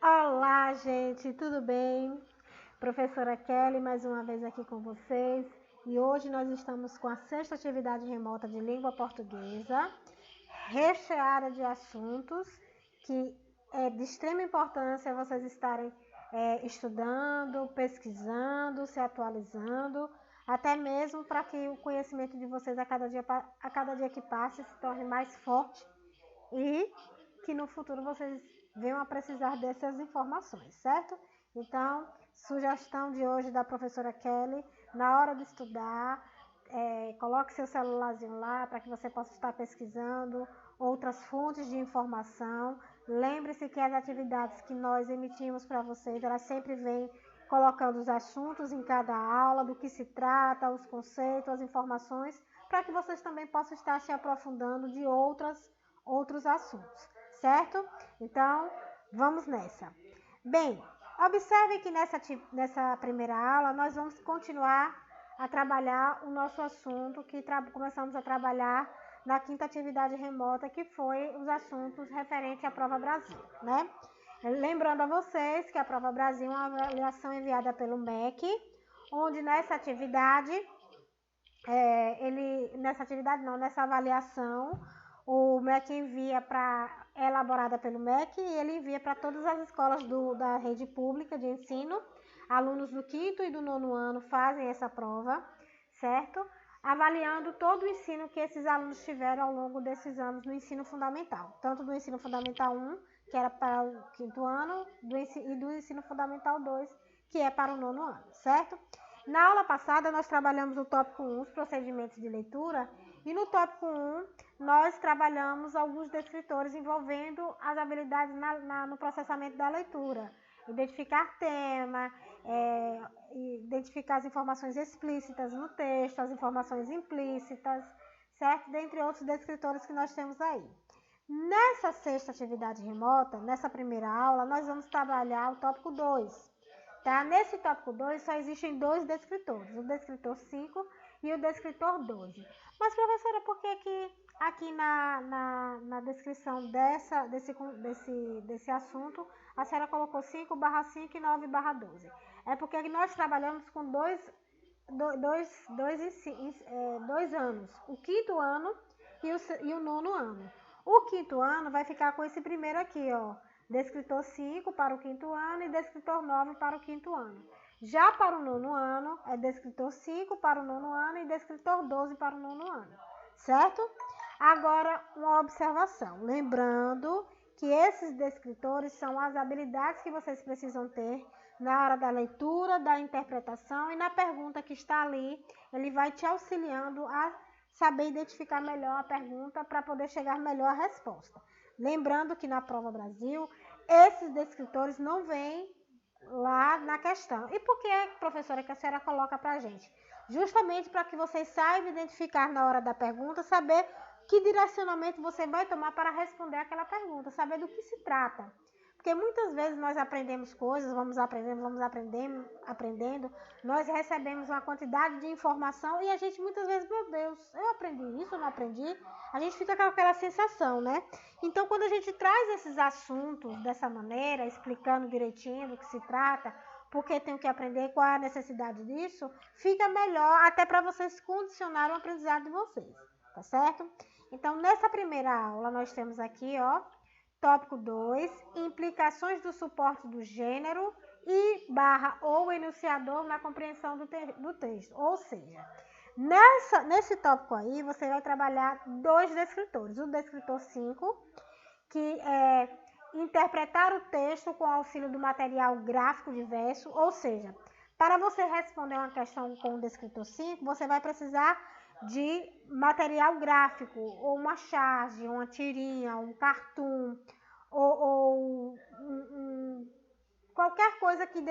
Olá, gente, tudo bem? Professora Kelly, mais uma vez aqui com vocês. E hoje nós estamos com a sexta atividade remota de língua portuguesa, recheada de assuntos que é de extrema importância vocês estarem estudando, pesquisando, se atualizando, até mesmo para que o conhecimento de vocês a cada dia que passe se torne mais forte e que no futuro vocês venham a precisar dessas informações, certo? Então, sugestão de hoje da professora Kelly, na hora de estudar, coloque seu celularzinho lá para que você possa estar pesquisando outras fontes de informação. Lembre-se que as atividades que nós emitimos para vocês, elas sempre vêm colocando os assuntos em cada aula, do que se trata, os conceitos, as informações, para que vocês também possam estar se aprofundando de outros assuntos, certo? Então, vamos nessa. Bem, observe que nessa primeira aula nós vamos continuar a trabalhar o nosso assunto que começamos a trabalhar na quinta atividade remota, que foi os assuntos referentes à Prova Brasil, né? Lembrando a vocês que a Prova Brasil é uma avaliação enviada pelo MEC, onde nessa avaliação, o MEC é elaborada pelo MEC e ele envia para todas as escolas da rede pública de ensino. Alunos do quinto e do nono ano fazem essa prova, certo? Avaliando todo o ensino que esses alunos tiveram ao longo desses anos no ensino fundamental, tanto do ensino fundamental 1, que era para o quinto ano, e do ensino fundamental 2, que é para o nono ano, certo? Na aula passada, nós trabalhamos o tópico 1, os procedimentos de leitura, e no tópico 1, nós trabalhamos alguns descritores envolvendo as habilidades no processamento da leitura. Identificar tema, identificar as informações explícitas no texto, as informações implícitas, certo? Dentre outros descritores que nós temos aí. Nessa sexta atividade remota, nessa primeira aula, nós vamos trabalhar o tópico 2. Tá? Nesse tópico 2 só existem dois descritores, o descritor 5 e o descritor 12. Mas, professora, por que aqui na descrição desse assunto a senhora colocou 5/5 e 9/12? É porque nós trabalhamos com dois anos, o quinto ano e o nono ano. O quinto ano vai ficar com esse primeiro aqui, ó. Descritor 5 para o quinto ano e descritor 9 para o quinto ano. Já para o nono ano, é descritor 5 para o nono ano e descritor 12 para o nono ano, certo? Agora, uma observação. Lembrando que esses descritores são as habilidades que vocês precisam ter na hora da leitura, da interpretação e na pergunta que está ali, ele vai te auxiliando a saber identificar melhor a pergunta para poder chegar melhor à resposta. Lembrando que na Prova Brasil, esses descritores não vêm lá na questão. E por que, professora, que a senhora coloca para a gente? Justamente para que vocês saibam identificar na hora da pergunta, saber que direcionamento você vai tomar para responder aquela pergunta, saber do que se trata. Porque muitas vezes nós aprendemos coisas, vamos aprendendo, nós recebemos uma quantidade de informação e a gente muitas vezes, meu Deus, eu aprendi isso, eu não aprendi? A gente fica com aquela sensação, né? Então, quando a gente traz esses assuntos dessa maneira, explicando direitinho do que se trata, porque tem que aprender, qual é a necessidade disso, fica melhor até para vocês condicionarem o aprendizado de vocês, tá certo? Então, nessa primeira aula, nós temos aqui, ó, tópico 2, implicações do suporte do gênero e ou enunciador na compreensão do texto. Ou seja, nesse tópico aí, você vai trabalhar dois descritores. O descritor 5, que é interpretar o texto com auxílio do material gráfico diverso. Ou seja, para você responder uma questão com o descritor 5, você vai precisar de material gráfico, ou uma charge, uma tirinha, um cartoon, ou qualquer coisa que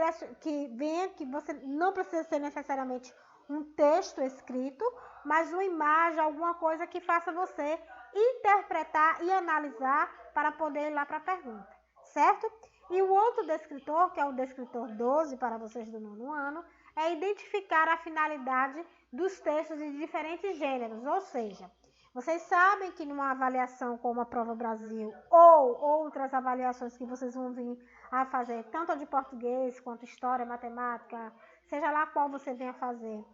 venha, que você não precisa ser necessariamente um texto escrito, mas uma imagem, alguma coisa que faça você interpretar e analisar para poder ir lá para a pergunta, certo? E o outro descritor, que é o descritor 12 para vocês do nono ano, é identificar a finalidade dos textos de diferentes gêneros, ou seja, Vocês sabem que numa avaliação como a Prova Brasil ou outras avaliações que vocês vão vir a fazer, tanto a de português quanto história, matemática, seja lá qual você venha fazer,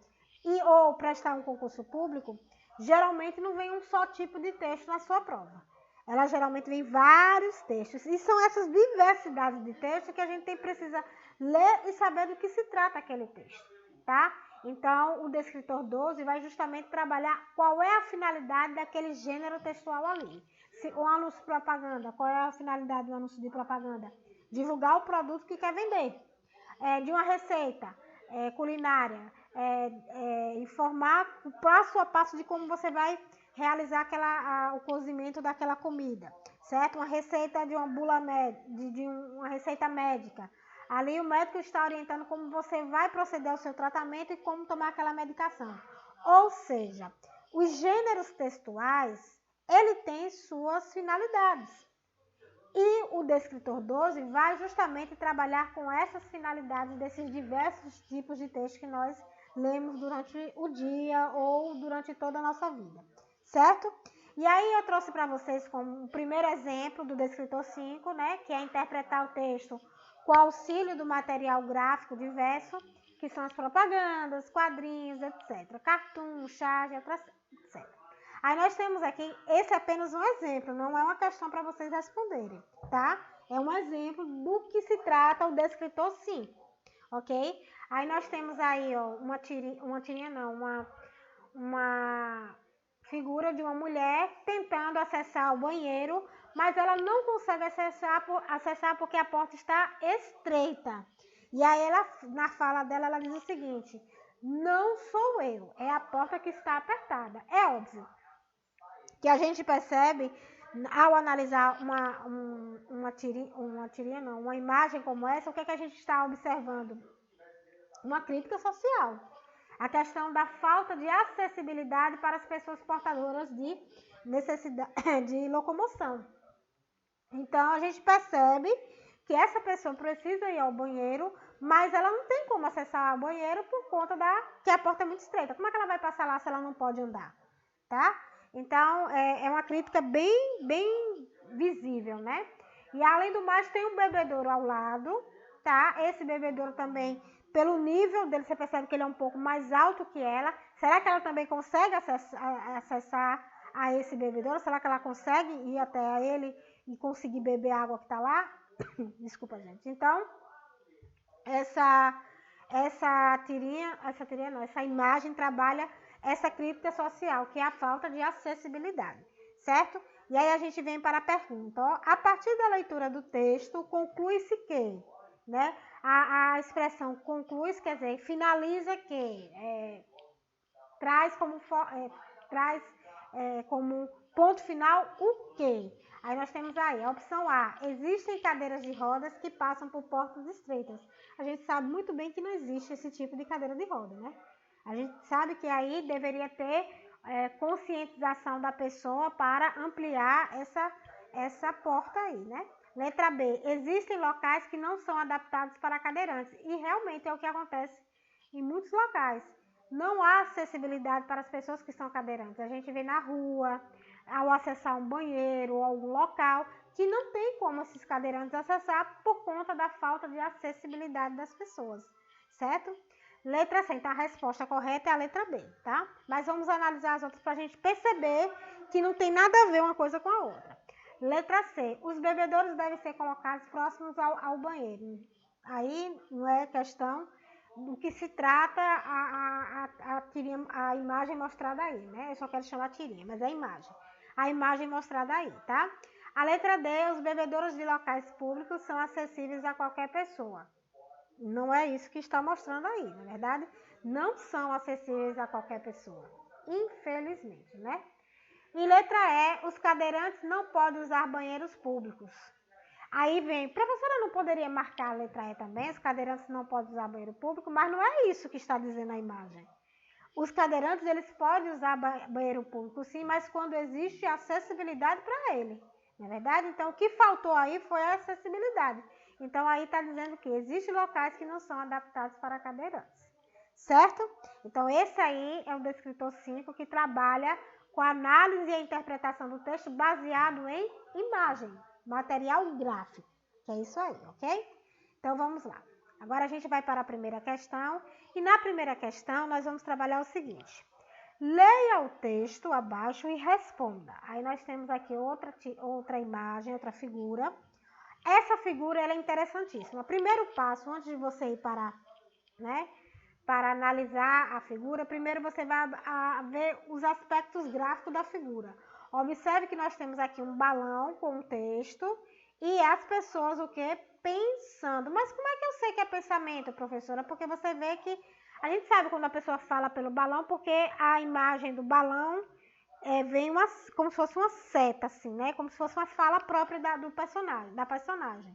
e ou prestar um concurso público, geralmente não vem um só tipo de texto na sua prova. Ela geralmente vem vários textos. E são essas diversidades de textos que a gente precisa ler e saber do que se trata aquele texto, tá? Então, o descritor 12 vai justamente trabalhar qual é a finalidade daquele gênero textual ali. Se o anúncio de propaganda, qual é a finalidade do anúncio de propaganda? Divulgar o produto que quer vender. De uma receita culinária, informar o passo a passo de como você vai realizar o cozimento daquela comida, certo? Uma receita de uma bula uma receita médica. Ali o médico está orientando como você vai proceder ao seu tratamento e como tomar aquela medicação. Ou seja, os gêneros textuais, ele tem suas finalidades. E o descritor 12 vai justamente trabalhar com essas finalidades desses diversos tipos de texto que nós lemos durante o dia ou durante toda a nossa vida, certo? E aí eu trouxe para vocês como o primeiro exemplo do descritor 5, né, que é interpretar o texto com auxílio do material gráfico diverso, que são as propagandas, quadrinhos, etc. Cartoon, charge, etc. Aí nós temos aqui, esse é apenas um exemplo, não é uma questão para vocês responderem, tá? É um exemplo do que se trata o descritor 5, ok? Aí nós temos aí, ó, uma figura de uma mulher tentando acessar o banheiro, mas ela não consegue acessar porque a porta está estreita. E aí ela, na fala dela, ela diz o seguinte: não sou eu, é a porta que está apertada. É óbvio que a gente percebe ao analisar uma imagem como essa, o que é que a gente está observando? Uma crítica social. A questão da falta de acessibilidade para as pessoas portadoras de necessidade de locomoção. Então, a gente percebe que essa pessoa precisa ir ao banheiro, mas ela não tem como acessar o banheiro por conta que a porta é muito estreita. Como é que ela vai passar lá se ela não pode andar? Tá? Então, é uma crítica bem visível, né? E, além do mais, tem um bebedouro ao lado, tá? Esse bebedouro também, pelo nível dele, você percebe que ele é um pouco mais alto que ela. Será que ela também consegue acessar a esse bebedouro? Será que ela consegue ir até a ele e conseguir beber a água que está lá? Desculpa, gente. Então, essa imagem trabalha essa crítica social, que é a falta de acessibilidade, certo? E aí a gente vem para a pergunta, ó, a partir da leitura do texto, conclui-se que, né? A expressão conclui-se, quer dizer, finaliza que, traz como ponto final o quê? Aí nós temos aí, a opção A, existem cadeiras de rodas que passam por portas estreitas. A gente sabe muito bem que não existe esse tipo de cadeira de roda, né? A gente sabe que aí deveria ter conscientização da pessoa para ampliar essa porta aí, né? Letra B, existem locais que não são adaptados para cadeirantes. E realmente é o que acontece em muitos locais. Não há acessibilidade para as pessoas que são cadeirantes. A gente vê na rua, ao acessar um banheiro ou algum local, que não tem como esses cadeirantes acessar por conta da falta de acessibilidade das pessoas, certo? Letra C, então a resposta correta é a letra B, tá? Mas vamos analisar as outras para a gente perceber que não tem nada a ver uma coisa com a outra. Letra C, os bebedouros devem ser colocados próximos ao banheiro. Aí não é questão do que se trata a imagem mostrada aí, né? Eu só quero chamar tirinha, mas é a imagem. A imagem mostrada aí, tá? A letra D, os bebedouros de locais públicos são acessíveis a qualquer pessoa. Não é isso que está mostrando aí, na verdade, não são acessíveis a qualquer pessoa, infelizmente, né? E letra E, os cadeirantes não podem usar banheiros públicos. Aí vem, professora, não poderia marcar a letra E também? Os cadeirantes não podem usar banheiro público, mas não é isso que está dizendo a imagem. Os cadeirantes, eles podem usar banheiro público sim, mas quando existe acessibilidade para ele, não é verdade? Então, o que faltou aí foi a acessibilidade. Então, aí está dizendo que existem locais que não são adaptados para cadeirantes, certo? Então, esse aí é o descritor 5 que trabalha com a análise e a interpretação do texto baseado em imagem, material gráfico, que é isso aí, ok? Então, vamos lá. Agora, a gente vai para a primeira questão, e na primeira questão, nós vamos trabalhar o seguinte. Leia o texto abaixo e responda. Aí, nós temos aqui outra imagem, outra figura. Essa figura, ela é interessantíssima. Primeiro passo, antes de você ir para analisar a figura, primeiro você vai ver os aspectos gráficos da figura. Observe que nós temos aqui um balão com um texto e as pessoas o que? Pensando. Mas como é que eu sei que é pensamento, professora? Porque você vê que a gente sabe quando a pessoa fala pelo balão, porque a imagem do balão vem como se fosse uma seta, assim, né? Como se fosse uma fala própria da personagem.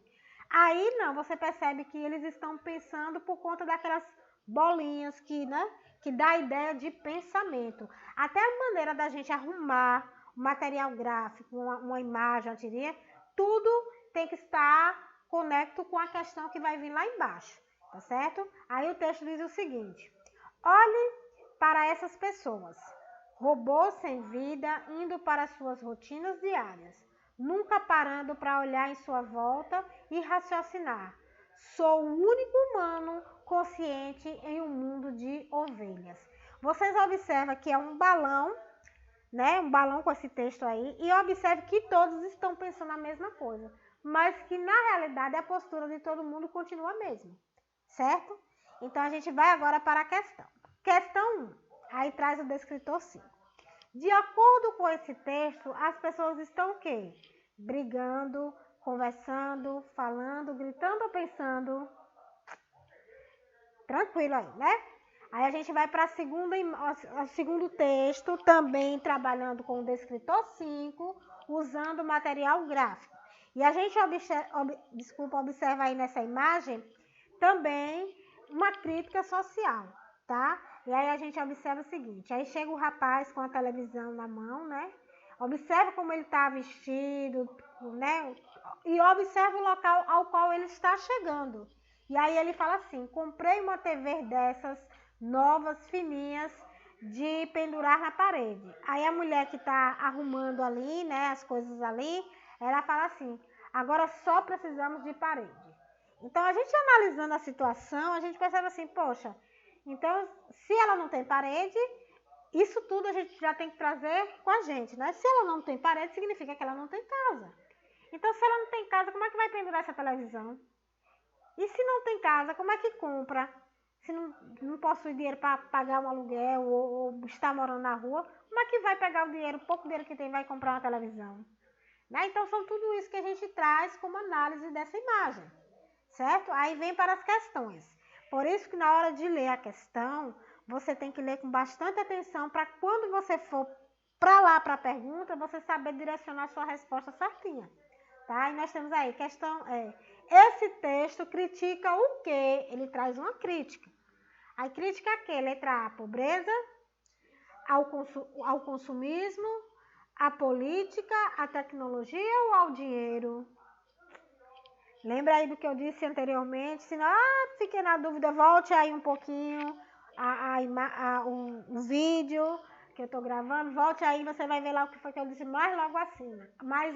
Aí não, você percebe que eles estão pensando por conta daquelas bolinhas que dá a ideia de pensamento. Até a maneira da gente arrumar o material gráfico, uma imagem, uma tirinha, tudo tem que estar conecto com a questão que vai vir lá embaixo, tá certo? Aí o texto diz o seguinte: olhe para essas pessoas, robôs sem vida, indo para suas rotinas diárias, nunca parando para olhar em sua volta e raciocinar. Sou o único humano consciente em um mundo de ovelhas. Vocês observam que é um balão, né? Um balão com esse texto aí, e observe que todos estão pensando a mesma coisa, mas que na realidade a postura de todo mundo continua a mesma, certo? Então a gente vai agora para a questão. Questão 1, aí traz o descritor 5. De acordo com esse texto, as pessoas estão o quê? Brigando, conversando, falando, gritando ou pensando? Tranquilo aí, né? Aí a gente vai para o segundo texto, também trabalhando com o descritor 5, usando material gráfico. E a gente observa aí nessa imagem também uma crítica social, tá? E aí a gente observa o seguinte, aí chega o rapaz com a televisão na mão, né? Observa como ele está vestido, né? E observa o local ao qual ele está chegando. E aí ele fala assim, comprei uma TV dessas novas, fininhas, de pendurar na parede. Aí a mulher que está arrumando ali, né, as coisas ali, ela fala assim, agora só precisamos de parede. Então, a gente analisando a situação, a gente percebe assim, poxa, então, se ela não tem parede, isso tudo a gente já tem que trazer com a gente, né? Se ela não tem parede, significa que ela não tem casa. Então, se ela não tem casa, como é que vai pendurar essa televisão? E se não tem casa, como é que compra? Se não possui dinheiro para pagar um aluguel ou está morando na rua, como é que vai pegar o dinheiro, o pouco dinheiro que tem, vai comprar uma televisão? Né? Então, são tudo isso que a gente traz como análise dessa imagem, certo? Aí vem para as questões. Por isso que na hora de ler a questão, você tem que ler com bastante atenção para quando você for para lá para a pergunta, você saber direcionar a sua resposta certinha. Tá? E nós temos aí, questão esse texto critica o quê? Ele traz uma crítica. A crítica é quê? Letra A, pobreza, ao consumismo, à política, à tecnologia ou ao dinheiro? Lembra aí do que eu disse anteriormente? Se não, fiquei na dúvida, volte aí um pouquinho o vídeo que eu estou gravando, volte aí, você vai ver lá o que foi que eu disse mais logo acima, mais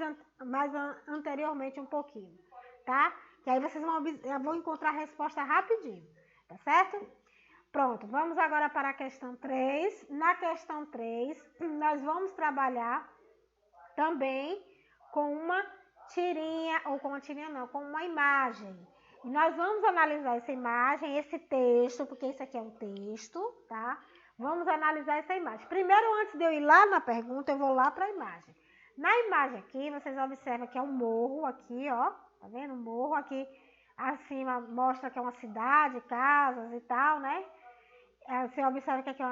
anteriormente um pouquinho, tá? Que aí vocês vão encontrar a resposta rapidinho, tá certo? Pronto, vamos agora para a questão 3. Na questão 3, nós vamos trabalhar também com uma tirinha, ou com uma tirinha não, com uma imagem. E nós vamos analisar essa imagem, esse texto, porque isso aqui é um texto, tá? Vamos analisar essa imagem. Primeiro, antes de eu ir lá na pergunta, eu vou lá para a imagem. Na imagem aqui, vocês observam que é um morro aqui, ó. Tá vendo? Um morro aqui acima mostra que é uma cidade, casas e tal, né? Você observa que aqui é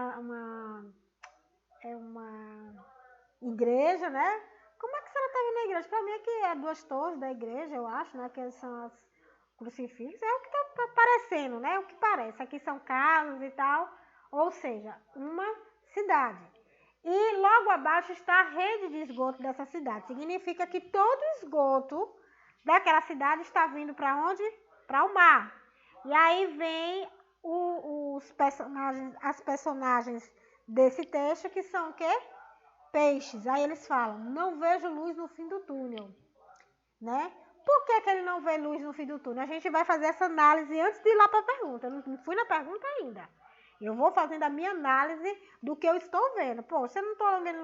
uma igreja, né? Como é que a senhora está vendo a igreja? Para mim aqui é 2 torres da igreja, eu acho, né? Que são as crucifixos. É o que está parecendo, né? O que parece. Aqui são casas e tal. Ou seja, uma cidade. E logo abaixo está a rede de esgoto dessa cidade. Significa que todo esgoto daquela cidade está vindo para onde? Para o mar. E aí vem as personagens desse texto, que são o quê? peixes. Aí eles falam, não vejo luz no fim do túnel, né? Por que ele não vê luz no fim do túnel? A gente vai fazer essa análise antes de ir lá para a pergunta. Eu não fui na pergunta ainda. Eu vou fazendo a minha análise do que eu estou vendo. Pô, se eu não estou vendo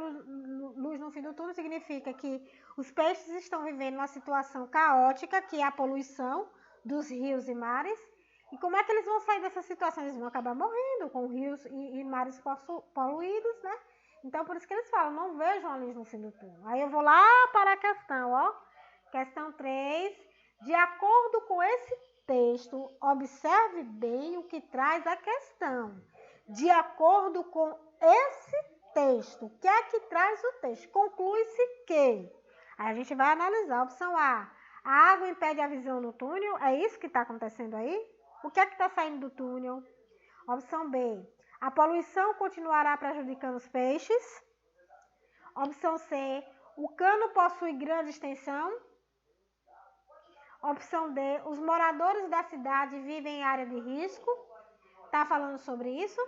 luz no fim do túnel, significa que os peixes estão vivendo uma situação caótica, que é a poluição dos rios e mares. E como é que eles vão sair dessa situação? Eles vão acabar morrendo com rios e mares poluídos, né? Então, por isso que eles falam, não vejam a luz no fim do túnel. Aí eu vou lá para a questão, ó. Questão 3. De acordo com esse texto, observe bem o que traz a questão. De acordo com esse texto, o que é que traz o texto? Conclui-se que... Aí a gente vai analisar. Opção A. A água impede a visão no túnel. É isso que está acontecendo aí? O que é que está saindo do túnel? Opção B. A poluição continuará prejudicando os peixes. Opção C. O cano possui grande extensão. Opção D. Os moradores da cidade vivem em área de risco. Está falando sobre isso?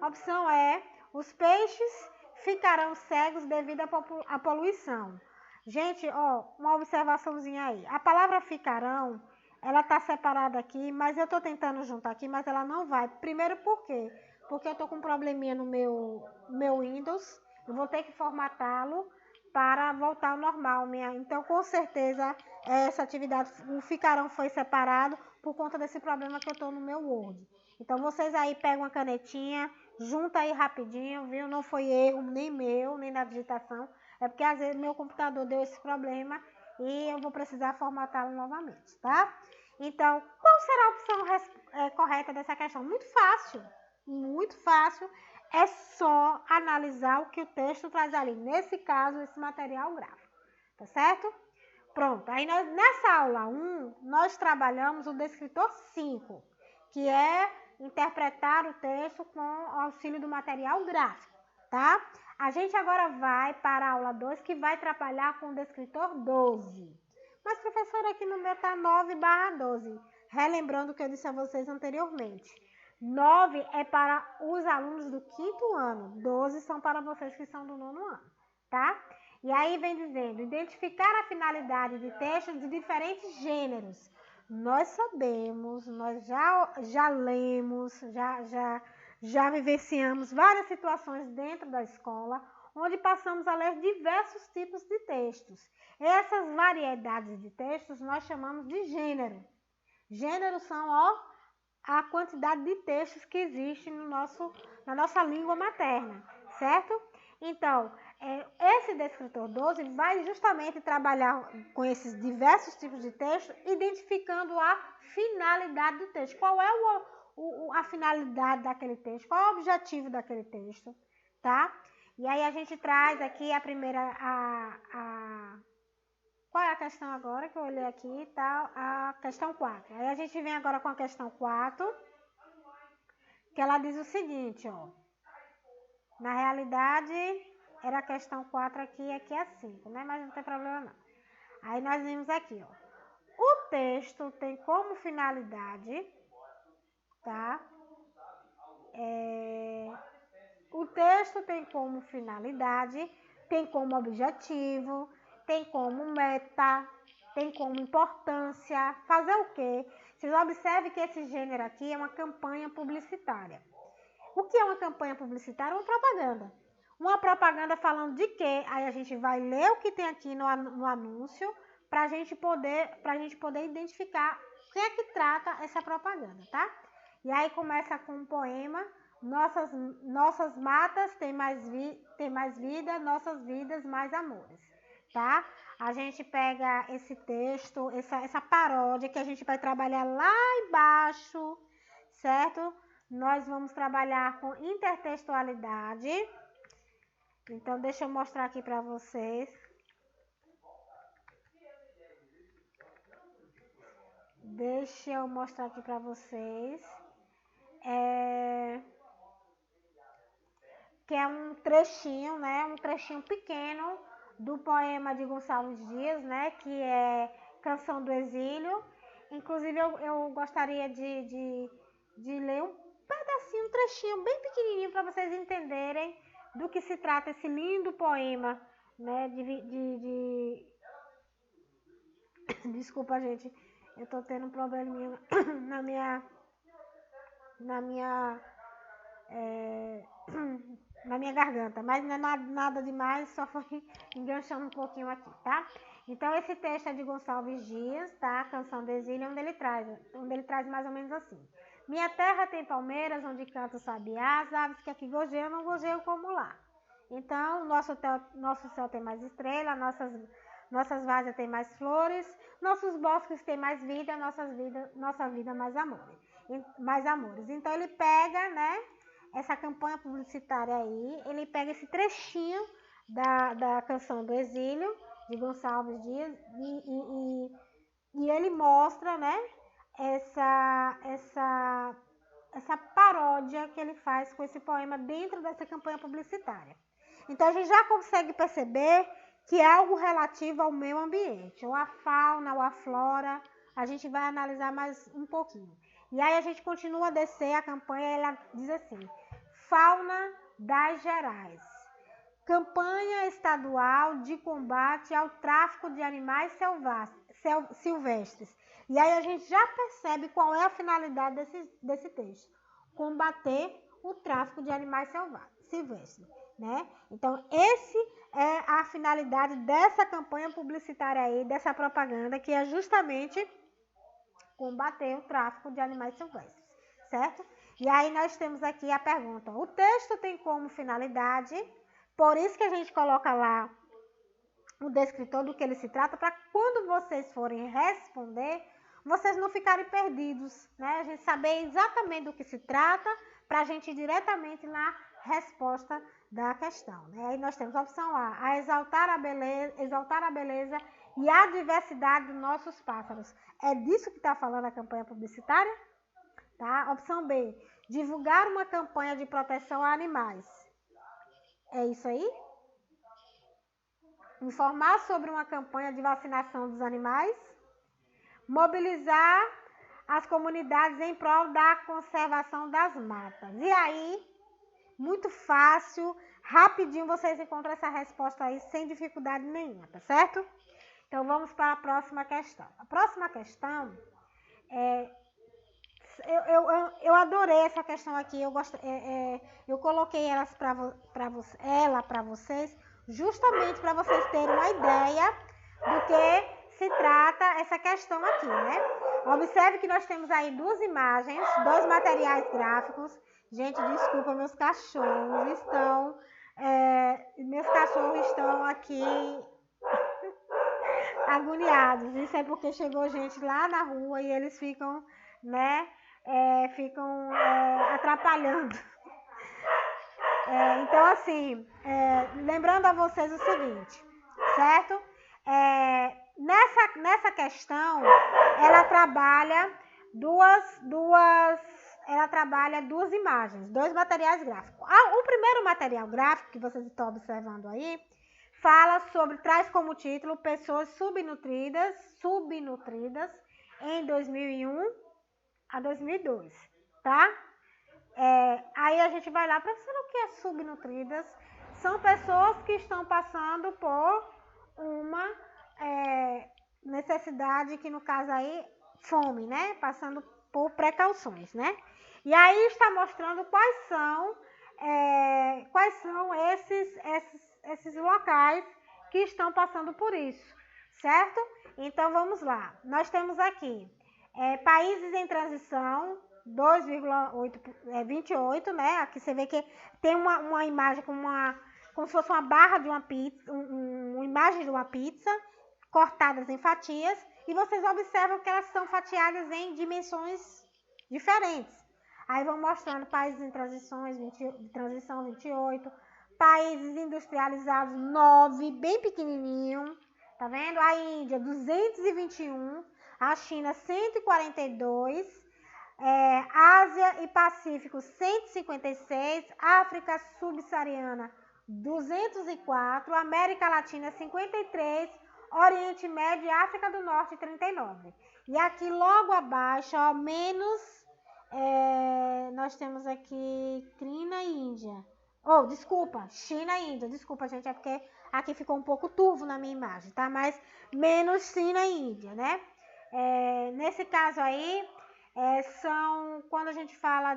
Opção E. Os peixes ficarão cegos devido à poluição. Gente, ó, uma observaçãozinha aí. A palavra ficarão, ela está separada aqui, mas eu estou tentando juntar aqui, mas ela não vai. Primeiro por quê? Porque eu estou com um probleminha no meu Windows. Eu vou ter que formatá-lo para voltar ao normal. Então, com certeza, essa atividade, o ficarão foi separado por conta desse problema que eu estou no meu Word. Então, vocês aí pegam uma canetinha, junta aí rapidinho, viu? Não foi erro nem meu, nem da digitação. É porque, às vezes, meu computador deu esse problema e eu vou precisar formatá-lo novamente, tá? Então, qual será a opção correta dessa questão? Muito fácil, muito fácil. É só analisar o que o texto traz ali. Nesse caso, esse material gráfico, tá certo? Pronto, aí nessa aula 1, nós trabalhamos o descritor 5, que é interpretar o texto com o auxílio do material gráfico, tá? A gente agora vai para a aula 2, que vai trabalhar com o descritor 12. Mas, professora, aqui no meu tá 9/12, relembrando o que eu disse a vocês anteriormente. 9 é para os alunos do 5º ano, 12 são para vocês que são do 9º ano, tá? E aí vem dizendo, identificar a finalidade de textos de diferentes gêneros. Nós sabemos, nós já lemos, já vivenciamos várias situações dentro da escola, onde passamos a ler diversos tipos de textos. Essas variedades de textos nós chamamos de gênero. Gêneros são, ó, a quantidade de textos que existe na nossa língua materna, certo? Então, esse descritor 12 vai justamente trabalhar com esses diversos tipos de texto, identificando a finalidade do texto. Qual é a finalidade daquele texto? Qual é o objetivo daquele texto, tá? E aí a gente traz aqui a primeira, qual é a questão agora que eu olhei aqui, tá? A questão 4. Aí a gente vem agora com a questão 4, que ela diz o seguinte, ó. Na realidade, era a questão 4 aqui é 5, né? Mas não tem problema não. Aí nós vimos aqui, ó. O texto tem como finalidade, tá? O texto tem como finalidade, tem como objetivo, tem como meta, tem como importância. Fazer o quê? Vocês observem que esse gênero aqui é uma campanha publicitária. O que é uma campanha publicitária? Uma propaganda. Uma propaganda falando de quê? Aí a gente vai ler o que tem aqui no anúncio para a gente poder identificar o que é que trata essa propaganda, tá? E aí começa com um poema. Nossas matas têm mais vida, nossas vidas mais amores, tá? A gente pega esse texto, essa paródia que a gente vai trabalhar lá embaixo, certo? Nós vamos trabalhar com intertextualidade. Então, deixa eu mostrar aqui para vocês. Que é um trechinho, né? Um trechinho pequeno do poema de Gonçalves Dias, né? Que é Canção do Exílio. Inclusive, eu gostaria de ler um pedacinho, um trechinho bem pequenininho para vocês entenderem do que se trata esse lindo poema, né? Desculpa, gente, eu tô tendo um probleminha na minha é, na minha garganta, mas não é nada demais, só foi enganchando um pouquinho aqui, tá? Então, esse texto é de Gonçalves Dias, tá? Canção do Exílio, onde ele traz mais ou menos assim: minha terra tem palmeiras, onde canta o sabiá, as aves que aqui gojeiam, não gojeiam como lá. Então, nosso céu tem mais estrelas, nossas várzeas têm mais flores, nossos bosques têm mais vida, nossa vida mais amores. Então, ele pega, né, essa campanha publicitária aí, ele pega esse trechinho da Canção do Exílio, de Gonçalves Dias, e ele mostra, né, essa paródia que ele faz com esse poema dentro dessa campanha publicitária. Então, a gente já consegue perceber que é algo relativo ao meio ambiente, ou à fauna, ou à flora. A gente vai analisar mais um pouquinho. E aí a gente continua a descer a campanha, ela diz assim: fauna das Gerais. Campanha estadual de combate ao tráfico de animais silvestres. E aí a gente já percebe qual é a finalidade desse texto: combater o tráfico de animais silvestres, né? Então, esse é a finalidade dessa campanha publicitária aí, dessa propaganda, que é justamente combater o tráfico de animais silvestres, certo? E aí nós temos aqui a pergunta: o texto tem como finalidade, por isso que a gente coloca lá o descritor do que ele se trata, para quando vocês forem responder, vocês não ficarem perdidos, né? A gente saber exatamente do que se trata, para a gente ir diretamente na resposta da questão, né? Aí nós temos a opção A exaltar a beleza e a diversidade dos nossos pássaros. É disso que está falando a campanha publicitária? Tá? Opção B, divulgar uma campanha de proteção a animais. É isso aí? Informar sobre uma campanha de vacinação dos animais. Mobilizar as comunidades em prol da conservação das matas. E aí, muito fácil, rapidinho vocês encontram essa resposta aí sem dificuldade nenhuma, tá certo? Então, vamos para a próxima questão. A próxima questão é... Eu adorei essa questão aqui, eu coloquei ela para vocês, justamente para vocês terem uma ideia do que se trata essa questão aqui, né? Observe que nós temos aí duas imagens, dois materiais gráficos. Gente, desculpa, meus cachorros estão aqui agoniados. Isso é porque chegou gente lá na rua e eles ficam, né, atrapalhando. Então, assim, lembrando a vocês o seguinte, certo? Nessa questão, ela trabalha duas imagens, dois materiais gráficos. O primeiro material gráfico que vocês estão observando aí traz como título pessoas subnutridas em 2001 a 2002, tá? Aí a gente vai lá para saber o que é subnutridas. São pessoas que estão passando por uma necessidade, que no caso aí, fome, né? Passando por precauções, né? E aí está mostrando quais são esses locais que estão passando por isso, certo? Então, vamos lá. Nós temos aqui países em transição, 2,28, né? Aqui você vê que tem uma imagem como se fosse uma barra de uma pizza, uma imagem de uma pizza, cortadas em fatias, e vocês observam que elas são fatiadas em dimensões diferentes. Aí vão mostrando países em transição 28, países industrializados 9, bem pequenininho, tá vendo? A Índia 221, a China 142, Ásia e Pacífico 156, África subsaariana 204, América Latina 53, Oriente Médio e África do Norte 39. E aqui logo abaixo, ó, menos, nós temos aqui China e Índia. Oh, desculpa, China e Índia. Desculpa, gente, é porque aqui ficou um pouco turvo na minha imagem, tá? Mas menos China e Índia, né? Nesse caso aí, quando a gente fala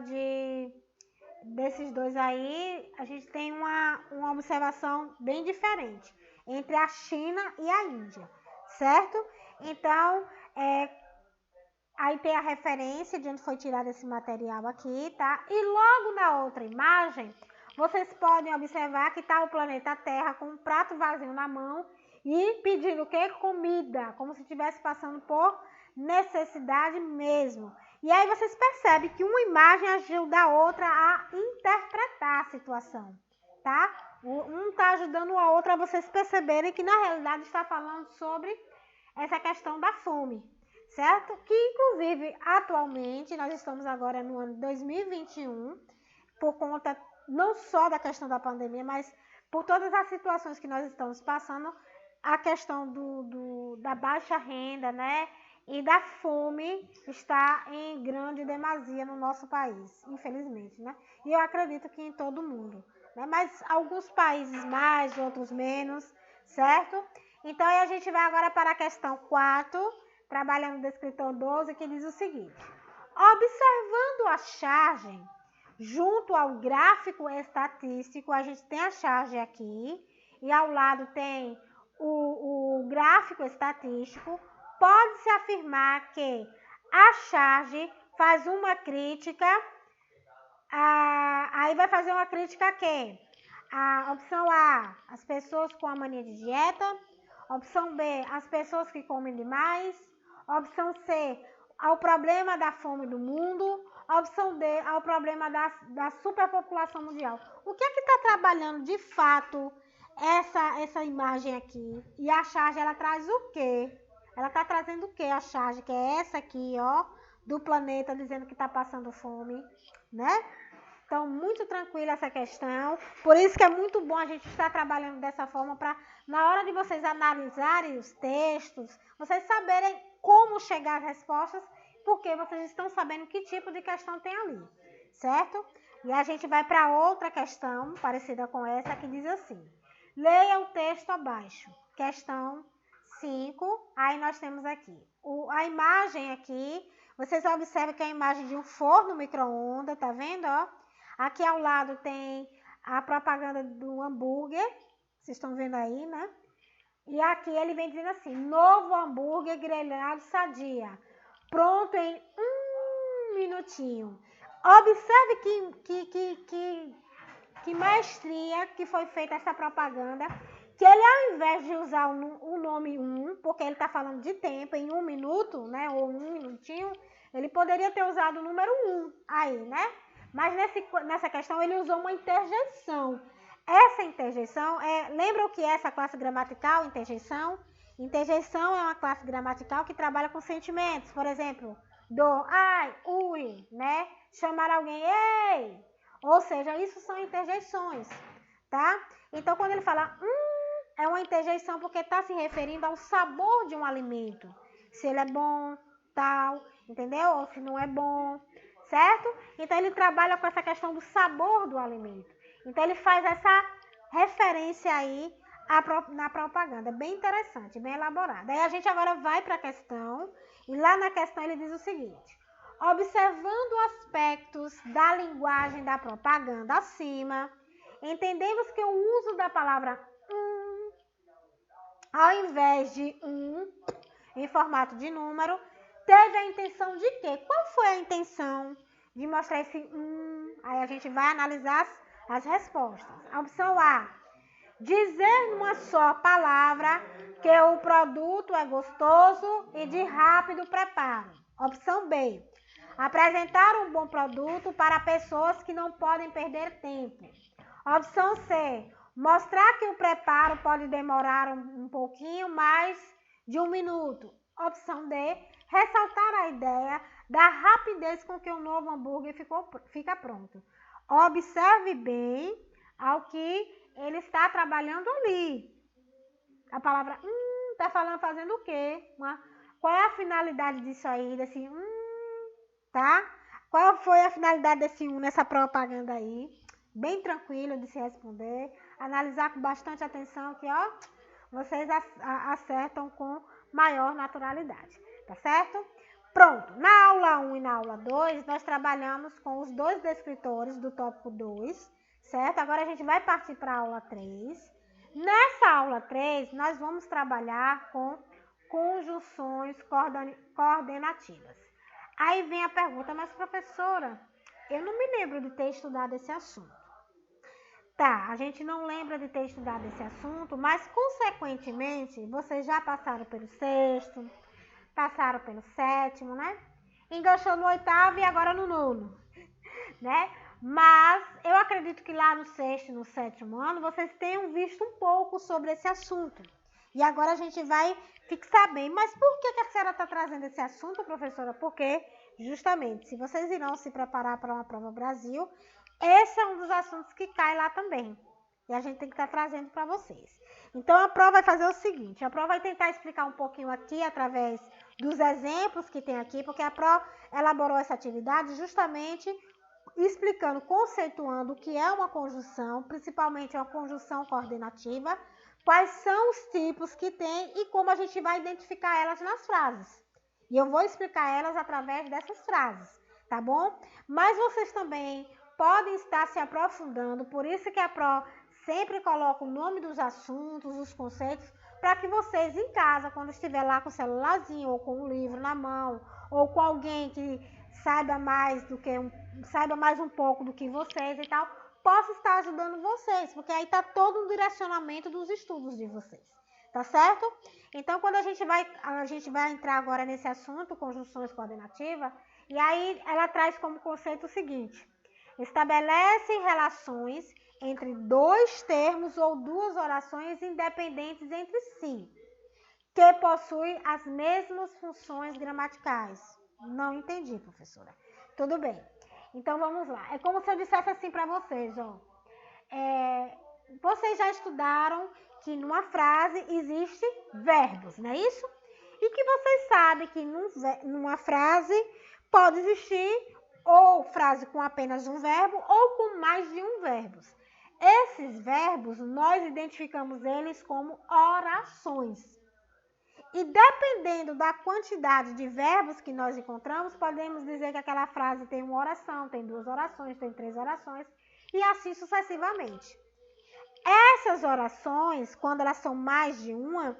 desses dois aí, a gente tem uma observação bem diferente entre a China e a Índia, certo? Então, aí tem a referência de onde foi tirado esse material aqui, tá? E logo na outra imagem, vocês podem observar que tá o planeta Terra com um prato vazio na mão e pedindo o quê? Comida, como se estivesse passando por necessidade mesmo. E aí vocês percebem que uma imagem ajuda a outra a interpretar a situação, tá? Um tá ajudando a outra a vocês perceberem que na realidade está falando sobre essa questão da fome, certo? Que inclusive atualmente nós estamos agora no ano 2021, por conta não só da questão da pandemia, mas por todas as situações que nós estamos passando, a questão da baixa renda, né? E da fome está em grande demasia no nosso país, infelizmente, né? E eu acredito que em todo mundo, né? Mas alguns países mais, outros menos, certo? Então, aí a gente vai agora para a questão 4, trabalhando do escritor 12, que diz o seguinte: observando a charge junto ao gráfico estatístico, a gente tem a charge aqui, e ao lado tem o gráfico estatístico, pode-se afirmar que a charge faz uma crítica, aí vai fazer uma crítica a quê? A opção A, as pessoas com a mania de dieta. Opção B, as pessoas que comem demais. Opção C, ao problema da fome do mundo. Opção D, ao problema da superpopulação mundial. O que é que está trabalhando de fato essa imagem aqui? E a charge, ela traz o quê? Ela está trazendo o quê, a charge? Que é essa aqui, ó, do planeta, dizendo que está passando fome, né? Então, muito tranquila essa questão. Por isso que é muito bom a gente estar trabalhando dessa forma para, na hora de vocês analisarem os textos, vocês saberem como chegar às respostas, porque vocês estão sabendo que tipo de questão tem ali, certo? E a gente vai para outra questão, parecida com essa, que diz assim: leia o texto abaixo. Questão 5, aí nós temos aqui a imagem aqui. Vocês observam que é a imagem de um forno micro-ondas, tá vendo, ó? Aqui ao lado tem a propaganda do hambúrguer, vocês estão vendo aí, né? E aqui ele vem dizendo assim: novo hambúrguer grelhado Sadia, pronto em 1 minutinho. Observe que maestria que foi feita essa propaganda, que ele, ao invés de usar o nome 1, porque ele está falando de tempo, em 1 minuto, né, ou 1 minutinho, ele poderia ter usado o número 1 aí, né? Mas nessa questão ele usou uma interjeição. Essa interjeição, lembra o que é essa classe gramatical, interjeição? Interjeição é uma classe gramatical que trabalha com sentimentos. Por exemplo, do, ai, ui, né? Chamar alguém, ei! Ou seja, isso são interjeições, tá? Então, quando ele fala, é uma interjeição porque está se referindo ao sabor de um alimento. Se ele é bom, tal, entendeu? Ou se não é bom, certo? Então, ele trabalha com essa questão do sabor do alimento. Então, ele faz essa referência aí na propaganda. Bem interessante, bem elaborada. Aí a gente agora vai para a questão, e lá na questão ele diz o seguinte: observando aspectos da linguagem da propaganda acima, entendemos que o uso da palavra ao invés de em formato de número, teve a intenção de quê? Qual foi a intenção de mostrar esse Aí a gente vai analisar as respostas. A opção A: dizer numa só palavra que o produto é gostoso e de rápido preparo. Opção B: apresentar um bom produto para pessoas que não podem perder tempo. Opção C: mostrar que o preparo pode demorar um pouquinho mais de 1 minuto. Opção D: ressaltar a ideia da rapidez com que o novo hambúrguer fica pronto. Observe bem ao que ele está trabalhando ali. A palavra está fazendo o quê? Qual é a finalidade disso aí, desse tá? Qual foi a finalidade desse nessa propaganda aí? bem tranquilo de se responder, analisar com bastante atenção que, ó, vocês acertam com maior naturalidade, tá certo? Pronto, na aula 1 e na aula 2, nós trabalhamos com os dois descritores do tópico 2, certo? Agora a gente vai partir para a aula 3. Nessa aula 3, nós vamos trabalhar com conjunções coordenativas. Aí vem a pergunta, mas professora, eu não me lembro de ter estudado esse assunto. Tá, a gente não lembra de ter estudado esse assunto, mas consequentemente, vocês já passaram pelo sexto, passaram pelo sétimo, né? Enganchou no oitavo e agora no nono, né? Mas eu acredito que lá no sexto e no sétimo ano, vocês tenham visto um pouco sobre esse assunto. E agora a gente vai fixar bem. Mas por que a senhora está trazendo esse assunto, professora? Porque, justamente, se vocês irão se preparar para uma prova Brasil, esse é um dos assuntos que cai lá também. E a gente tem que estar trazendo para vocês. Então, a prova vai fazer o seguinte. A prova vai tentar explicar um pouquinho aqui, através dos exemplos que tem aqui, porque a prova elaborou essa atividade justamente explicando, conceituando o que é uma conjunção, principalmente uma conjunção coordenativa, quais são os tipos que tem e como a gente vai identificar elas nas frases. E eu vou explicar elas através dessas frases, tá bom? Mas vocês também podem estar se aprofundando, por isso que a Pro sempre coloca o nome dos assuntos, os conceitos, para que vocês em casa, quando estiver lá com o celularzinho ou com um livro na mão, ou com alguém que saiba mais um pouco do que vocês e tal, possa estar ajudando vocês, porque aí está todo o direcionamento dos estudos de vocês, tá certo? Então, quando a gente vai entrar agora nesse assunto, conjunções coordenativas, e aí ela traz como conceito o seguinte: estabelece relações entre dois termos ou duas orações independentes entre si, que possuem as mesmas funções gramaticais. Não entendi, professora. Tudo bem. Então, vamos lá. É como se eu dissesse assim para vocês, ó. Vocês já estudaram que numa frase existem verbos, não é isso? E que vocês sabem que numa frase pode existir ou frase com apenas um verbo ou com mais de um verbo. Esses verbos, nós identificamos eles como orações. E dependendo da quantidade de verbos que nós encontramos, podemos dizer que aquela frase tem uma oração, tem duas orações, tem três orações e assim sucessivamente. Essas orações, quando elas são mais de uma,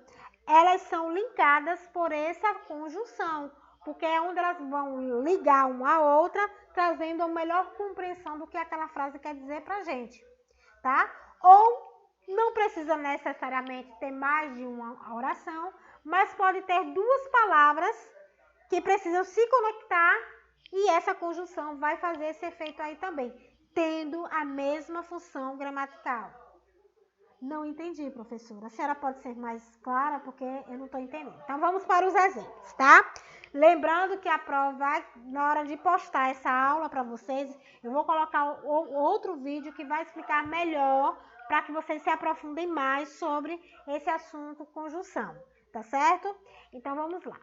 elas são linkadas por essa conjunção, porque é onde elas vão ligar uma à outra, trazendo a melhor compreensão do que aquela frase quer dizer pra gente, tá? Ou não precisa necessariamente ter mais de uma oração, mas pode ter duas palavras que precisam se conectar e essa conjunção vai fazer esse efeito aí também, tendo a mesma função gramatical. Não entendi, professora. A senhora pode ser mais clara porque eu não estou entendendo. Então, vamos para os exemplos, tá? Lembrando que a prova vai, na hora de postar essa aula para vocês, eu vou colocar outro vídeo que vai explicar melhor para que vocês se aprofundem mais sobre esse assunto conjunção, tá certo? Então, vamos lá.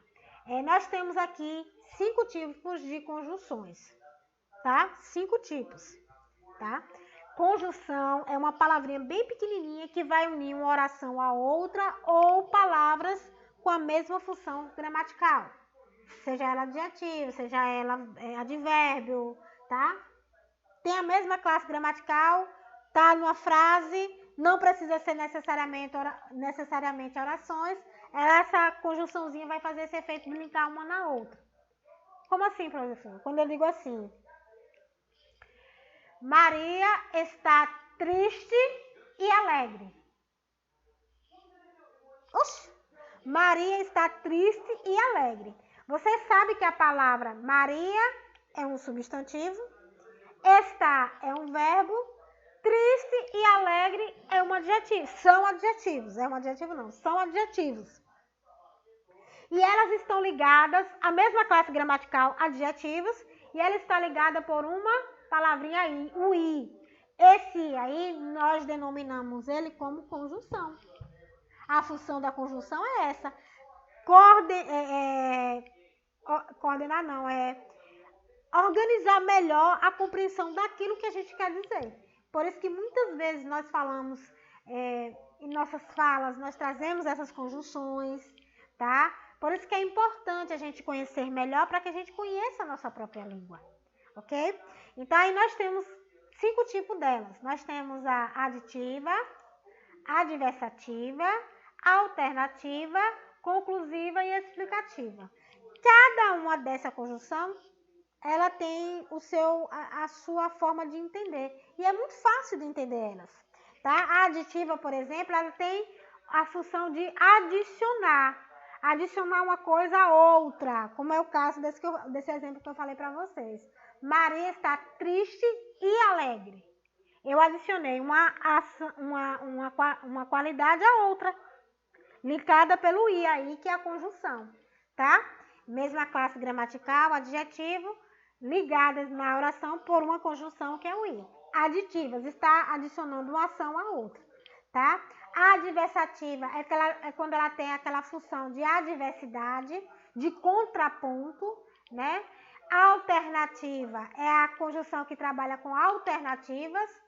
Nós temos aqui 5 tipos de conjunções, tá? 5 tipos, tá? Conjunção é uma palavrinha bem pequenininha que vai unir uma oração a outra ou palavras com a mesma função gramatical. Seja ela adjetivo, seja ela advérbio, tá? Tem a mesma classe gramatical, tá numa frase, não precisa ser necessariamente orações. Essa conjunçãozinha vai fazer esse efeito de linkar uma na outra. Como assim, professor? Quando eu digo assim: Maria está triste e alegre. Oxi! Maria está triste e alegre. Você sabe que a palavra Maria é um substantivo, está é um verbo, triste e alegre é um adjetivo. São adjetivos. É um adjetivo não, são adjetivos. E elas estão ligadas à mesma classe gramatical, adjetivos, e ela está ligada por uma palavrinha aí, o i. Esse aí nós denominamos ele como conjunção. A função da conjunção é essa. Coordenar não, organizar melhor a compreensão daquilo que a gente quer dizer. Por isso que muitas vezes nós falamos, em nossas falas, nós trazemos essas conjunções, tá? Por isso que é importante a gente conhecer melhor para que a gente conheça a nossa própria língua, ok? Então, aí nós temos 5 tipos delas. Nós temos a aditiva, adversativa, alternativa, conclusiva e explicativa. Cada uma dessa conjunção, ela tem a sua forma de entender. E é muito fácil de entender elas, tá? A aditiva, por exemplo, ela tem a função de adicionar uma coisa a outra, como é o caso desse exemplo que eu falei para vocês. Maria está triste e alegre. Eu adicionei uma qualidade a outra, ligada pelo i aí, que é a conjunção, tá? Mesma classe gramatical, adjetivo, ligadas na oração por uma conjunção que é o i. Aditivas, está adicionando uma ação a outra, tá? A adversativa é quando ela tem aquela função de adversidade, de contraponto, né? A alternativa é a conjunção que trabalha com alternativas,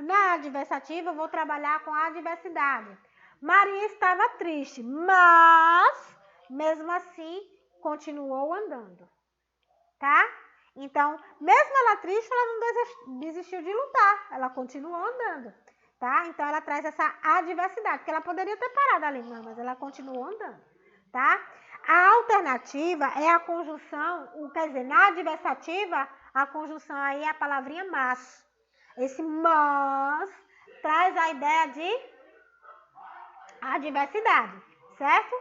na adversativa eu vou trabalhar com a adversidade. Maria estava triste, mas, mesmo assim, continuou andando, tá? Então, mesmo ela triste, ela não desistiu de lutar, ela continuou andando, tá? Então, ela traz essa adversidade, porque ela poderia ter parado ali, não, mas ela continuou andando, tá? A alternativa é a conjunção, quer dizer, na adversativa, a conjunção aí é a palavrinha mas. Esse mas traz a ideia de adversidade, certo?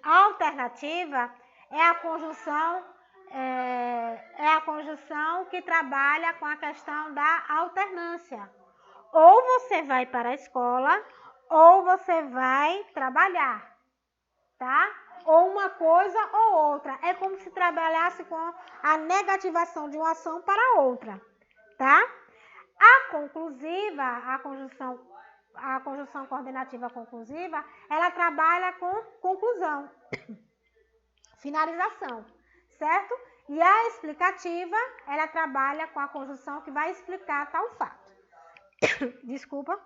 A alternativa é a conjunção que trabalha com a questão da alternância. Ou você vai para a escola, ou você vai trabalhar, tá? Ou uma coisa ou outra. É como se trabalhasse com a negativação de uma ação para outra, tá? A conclusiva, a conjunção coordenativa conclusiva, ela trabalha com conclusão, finalização, certo? E a explicativa, ela trabalha com a conjunção que vai explicar tal fato. Desculpa.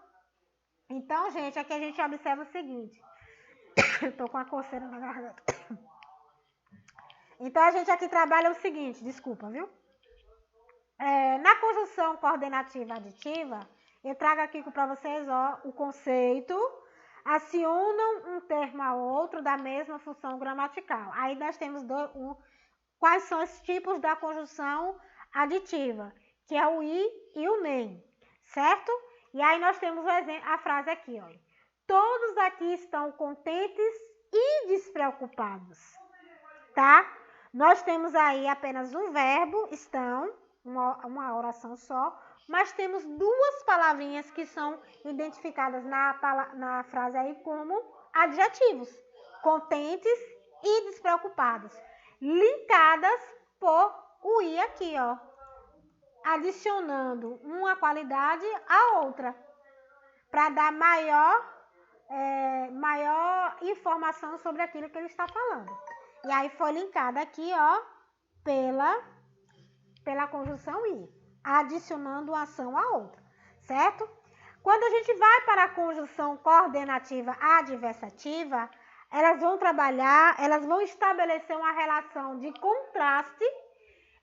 Então, gente, aqui a gente observa o seguinte. Tô com a coceira na garganta. Então, a gente aqui trabalha o seguinte, desculpa, viu? Na conjunção coordenativa aditiva, eu trago aqui para vocês, ó, o conceito, acionam um termo a outro da mesma função gramatical. Aí nós temos quais são os tipos da conjunção aditiva, que é o i e o nem, certo? E aí nós temos a frase aqui, ó. Todos aqui estão contentes e despreocupados, tá? Nós temos aí apenas um verbo, estão, uma oração só, mas temos 2 palavrinhas que são identificadas na frase aí como adjetivos, contentes e despreocupados, linkadas por o i aqui, ó, adicionando uma qualidade à outra, para dar maior informação sobre aquilo que ele está falando. E aí foi linkada aqui, ó, pela conjunção i, adicionando uma ação à outra, certo? Quando a gente vai para a conjunção coordenativa adversativa, elas vão estabelecer uma relação de contraste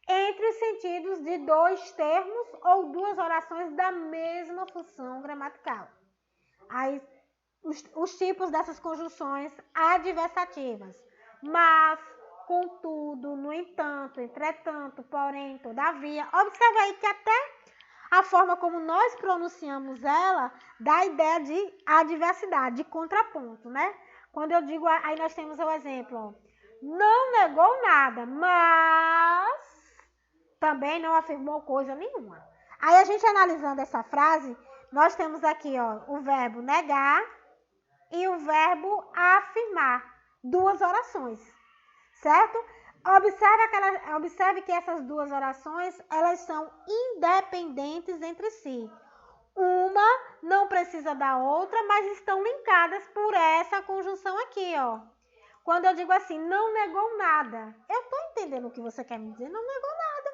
entre os sentidos de 2 termos ou 2 orações da mesma função gramatical. Aí, os tipos dessas conjunções adversativas. Mas, contudo, no entanto, entretanto, porém, todavia. Observe aí que até a forma como nós pronunciamos ela dá a ideia de adversidade, de contraponto, né? Quando eu digo, aí nós temos o exemplo, ó, não negou nada, mas também não afirmou coisa nenhuma. Aí a gente analisando essa frase, nós temos aqui, ó, o verbo negar e o verbo afirmar, 2 orações, certo? Observe que essas 2 orações, elas são independentes entre si. Uma não precisa da outra, mas estão linkadas por essa conjunção aqui, ó. Quando eu digo assim, não negou nada, eu estou entendendo o que você quer me dizer, não negou nada.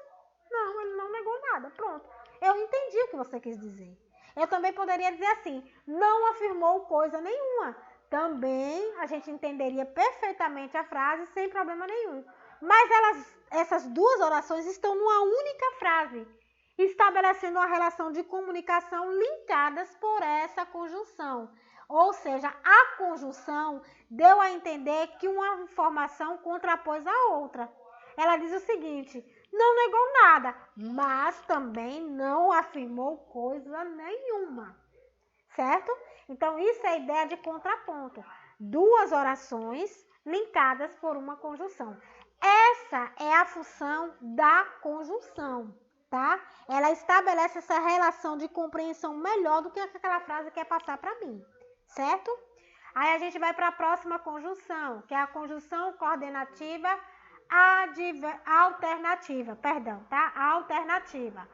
Não, ele não negou nada. Pronto. Eu entendi o que você quis dizer. Eu também poderia dizer assim, não afirmou coisa nenhuma. Também a gente entenderia perfeitamente a frase sem problema nenhum. Mas essas duas orações estão numa única frase, estabelecendo uma relação de comunicação linkadas por essa conjunção. Ou seja, a conjunção deu a entender que uma informação contrapôs a outra. Ela diz o seguinte, não negou nada, mas também não afirmou coisa nenhuma, certo? Então, isso é a ideia de contraponto. Duas orações linkadas por uma conjunção. Essa é a função da conjunção, tá? Ela estabelece essa relação de compreensão melhor do que aquela frase quer passar para mim, certo? Aí a gente vai para a próxima conjunção, que é a conjunção coordenativa alternativa, tá? Alternativa.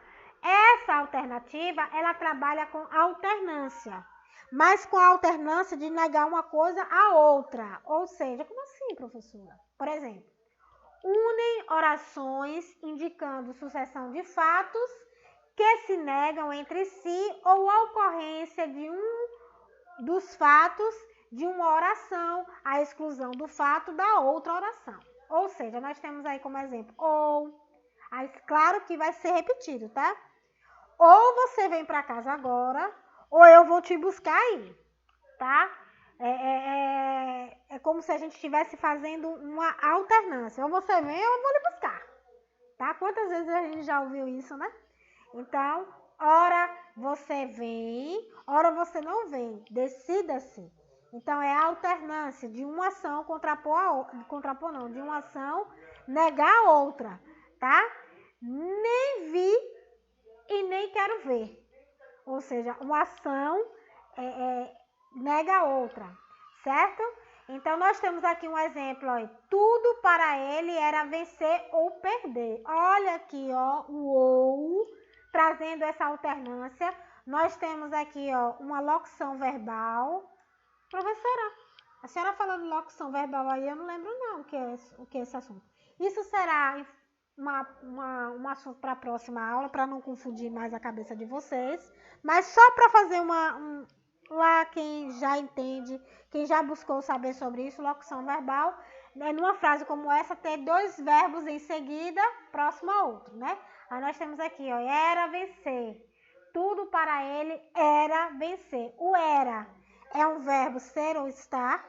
Essa alternativa, ela trabalha com alternância, mas com a alternância de negar uma coisa à outra. Ou seja, como assim, professora? Por exemplo, unem orações indicando sucessão de fatos que se negam entre si ou a ocorrência de um dos fatos de uma oração à exclusão do fato da outra oração. Ou seja, nós temos aí como exemplo, ou, aí claro que vai ser repetido, tá? Ou você vem para casa agora, ou eu vou te buscar aí, tá? É como se a gente estivesse fazendo uma alternância. Ou você vem, ou eu vou lhe buscar, tá? Quantas vezes a gente já ouviu isso, né? Então, ora você vem, ora você não vem. Decida-se. Então, é a alternância de uma ação de uma ação negar a outra, tá? Nem vi e nem quero ver. Ou seja, uma ação nega a outra, certo? Então, nós temos aqui um exemplo, ó, tudo para ele era vencer ou perder. Olha aqui, ó, o ou, trazendo essa alternância. Nós temos aqui, ó, uma locução verbal. Professora, a senhora falando de locução verbal aí, eu não lembro não o que é esse assunto. Isso será um assunto para a próxima aula, para não confundir mais a cabeça de vocês. Mas só para fazer lá quem já entende, quem já buscou saber sobre isso, locução verbal, né, numa frase como essa, ter dois verbos em seguida, próximo a outro, né? Aí nós temos aqui, ó, era vencer. Tudo para ele era vencer. O era é um verbo ser ou estar,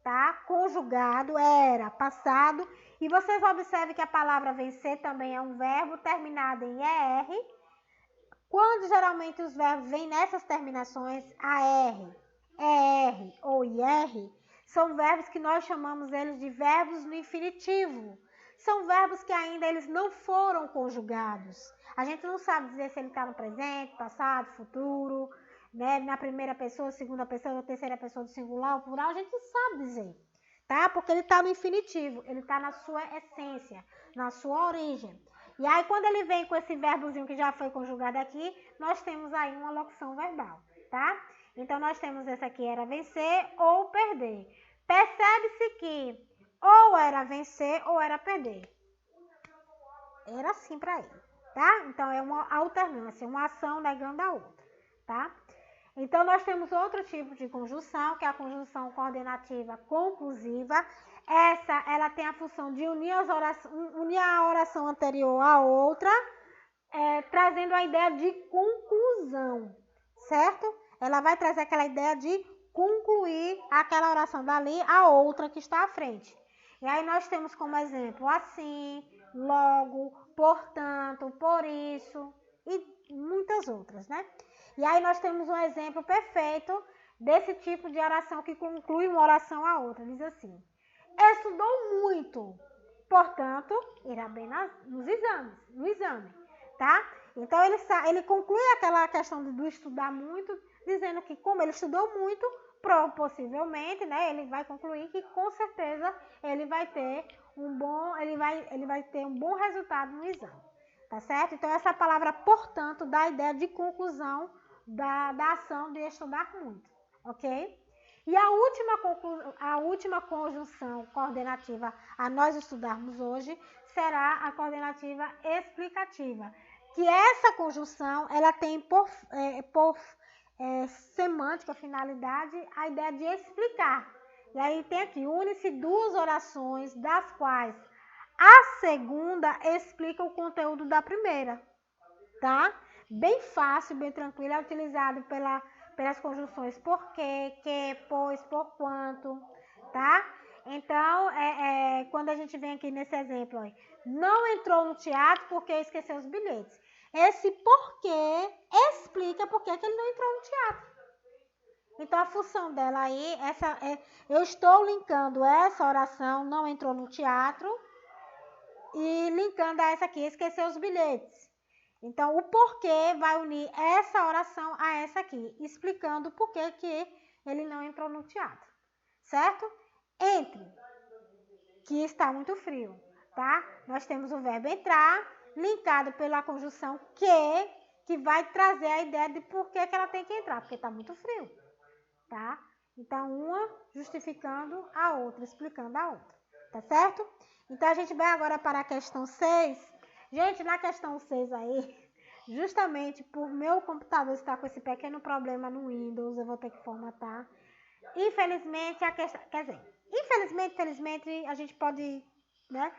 tá? Conjugado, era, passado. E vocês observem que a palavra vencer também é um verbo terminado em ER. Quando geralmente os verbos vêm nessas terminações, AR, ER ou IR, são verbos que nós chamamos eles de verbos no infinitivo. São verbos que ainda eles não foram conjugados. A gente não sabe dizer se ele está no presente, passado, futuro, né? Na primeira pessoa, segunda pessoa, na terceira pessoa do singular ou plural, a gente não sabe dizer, tá? Porque ele está no infinitivo, ele está na sua essência, na sua origem. E aí, quando ele vem com esse verbozinho que já foi conjugado aqui, nós temos aí uma locução verbal, tá? Então, nós temos esse aqui, era vencer ou perder. Percebe-se que ou era vencer ou era perder. Era assim para ele, tá? Então, é uma alternância, uma ação negando a outra, tá? Então, nós temos outro tipo de conjunção, que é a conjunção coordenativa conclusiva. Essa, ela tem a função de unir a oração anterior à outra, trazendo a ideia de conclusão, certo? Ela vai trazer aquela ideia de concluir aquela oração dali a outra que está à frente. E aí nós temos como exemplo assim, logo, portanto, por isso e muitas outras, né? E aí nós temos um exemplo perfeito desse tipo de oração que conclui uma oração a outra. Diz assim, estudou muito, portanto, irá bem no exame, tá? Então, ele conclui aquela questão do estudar muito, dizendo que como ele estudou muito, possivelmente, né, ele vai concluir que com certeza ele vai ter um bom resultado no exame, tá certo? Então, essa palavra, portanto, dá a ideia de conclusão da ação de estudar muito, ok? E a última conjunção coordenativa a nós estudarmos hoje será a coordenativa explicativa, que essa conjunção ela tem por semântica, finalidade, a ideia de explicar. E aí tem aqui, une-se duas orações, das quais a segunda explica o conteúdo da primeira, tá? Bem fácil, bem tranquilo, é utilizado pelas conjunções porque, que, pois, por quanto, tá? Então, quando a gente vem aqui nesse exemplo, ó, não entrou no teatro porque esqueceu os bilhetes. Esse porquê explica por que ele não entrou no teatro. Então, a função dela aí, eu estou linkando essa oração, não entrou no teatro, e linkando a essa aqui, esqueceu os bilhetes. Então, o porquê vai unir essa oração a essa aqui, explicando o porquê que ele não entrou no teatro, certo? Entre, que está muito frio, tá? Nós temos o verbo entrar, linkado pela conjunção que vai trazer a ideia de por que ela tem que entrar, porque está muito frio, tá? Então, uma justificando a outra, explicando a outra, tá certo? Então, a gente vai agora para a questão 6. Gente, na questão 6 aí, justamente por meu computador estar com esse pequeno problema no Windows, eu vou ter que formatar. Infelizmente, a questão, quer dizer, felizmente, a gente pode, né?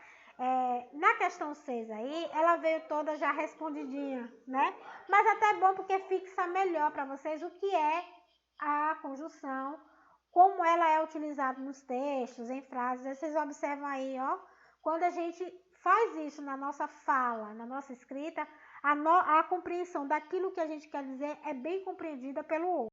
Na questão 6 aí, ela veio toda já respondidinha, né? Mas até é bom porque fixa melhor para vocês o que é a conjunção, como ela é utilizada nos textos, em frases. Vocês observam aí, ó, quando a gente faz isso na nossa fala, na nossa escrita, a compreensão daquilo que a gente quer dizer é bem compreendida pelo outro.